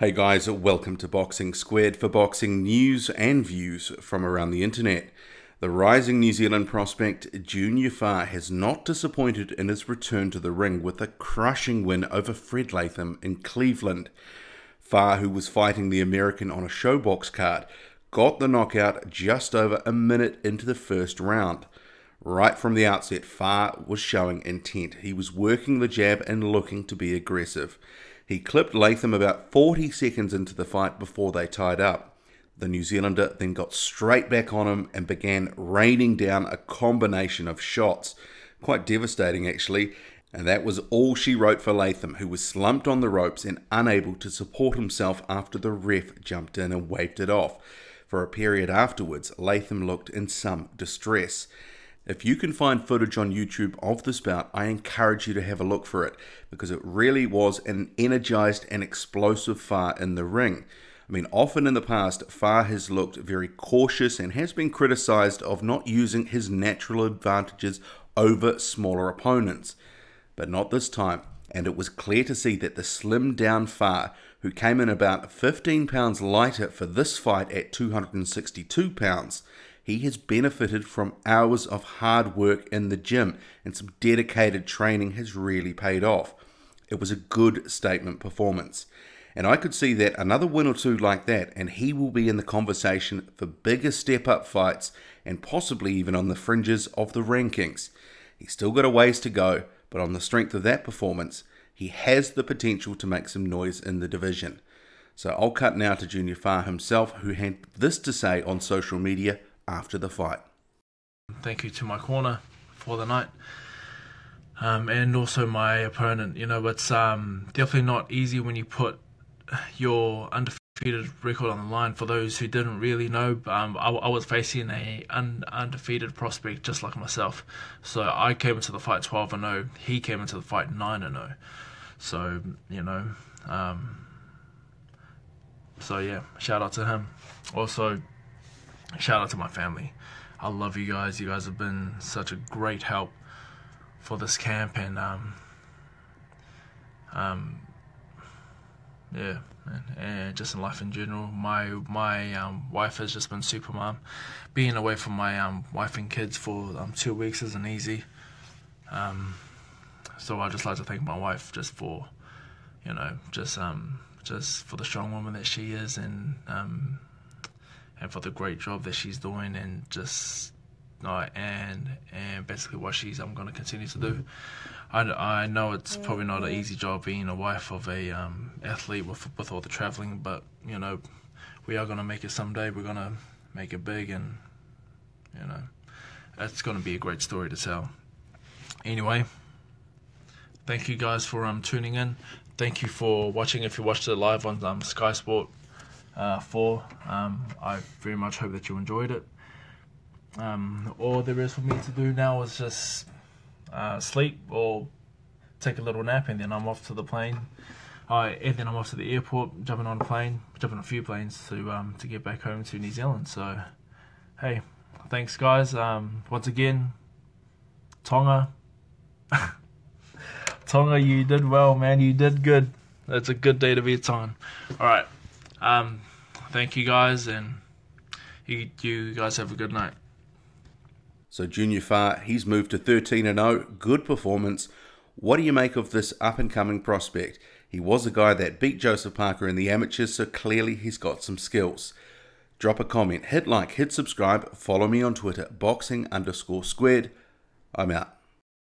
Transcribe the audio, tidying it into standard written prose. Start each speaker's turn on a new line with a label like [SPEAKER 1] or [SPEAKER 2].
[SPEAKER 1] Hey guys, welcome to Boxing Squared for boxing news and views from around the internet. The rising New Zealand prospect Junior Fa has not disappointed in his return to the ring with a crushing win over Fred Latham in Cleveland. Fa, who was fighting the American on a showbox card, got the knockout just over a minute into the first round. Right from the outset, Fa was showing intent. He was working the jab and looking to be aggressive. He clipped Latham about 40 seconds into the fight before they tied up. The New Zealander then got straight back on him and began raining down a combination of shots. Quite devastating actually, and that was all she wrote for Latham, who was slumped on the ropes and unable to support himself after the ref jumped in and waved it off. For a period afterwards, Latham looked in some distress. If you can find footage on YouTube of this bout, I encourage you to have a look for it, because it really was an energized and explosive Fa in the ring. I mean, often in the past, Fa has looked very cautious and has been criticized of not using his natural advantages over smaller opponents. But not this time, and it was clear to see that the slimmed down Fa, who came in about 15 pounds lighter for this fight at 262 pounds, he has benefited from hours of hard work in the gym, and some dedicated training has really paid off. It was a good statement performance. And I could see that another win or two like that, and he will be in the conversation for bigger step-up fights and possibly even on the fringes of the rankings. He's still got a ways to go, but on the strength of that performance, he has the potential to make some noise in the division. So I'll cut now to Junior Fa himself, who had this to say on social media after the fight.
[SPEAKER 2] Thank you to my corner for the night, and also my opponent. You know, it's definitely not easy when you put your undefeated record on the line. For those who didn't really know, I was facing a undefeated prospect just like myself. So I came into the fight 12-0. He came into the fight 9-0. So, you know, so yeah, shout out to him. Also, shout out to my family. I love you guys. You guys have been such a great help for this camp, and yeah, man, and just in life in general. My wife has just been super mom. Being away from my wife and kids for 2 weeks isn't easy. So I just like to thank my wife just for, you know, just for the strong woman that she is, and for the great job that she's doing, and just and basically what I'm going to continue to do. I know it's probably not an easy job being a wife of a athlete with all the traveling, but you know, we are going to make it someday. We're going to make it big, and you know, it's going to be a great story to tell. Anyway, thank you guys for tuning in. Thank you for watching. If you watched it live on Sky Sport 4, I very much hope that you enjoyed it. All there is for me to do now is just sleep or take a little nap, and then I'm off to the plane. And then I'm off to the airport, jumping on a few planes to get back home to New Zealand. So, hey, thanks guys. Once again, Tonga, Tonga, you did well, man. You did good. It's a good day to be a Tongan. All right. Thank you guys, and you guys have a good night.
[SPEAKER 1] So Junior Fa, he's moved to 13-0, good performance. What do you make of this up-and-coming prospect? He was a guy that beat Joseph Parker in the amateurs, so clearly he's got some skills. Drop a comment, hit like, hit subscribe, follow me on Twitter, boxing_squared. I'm out.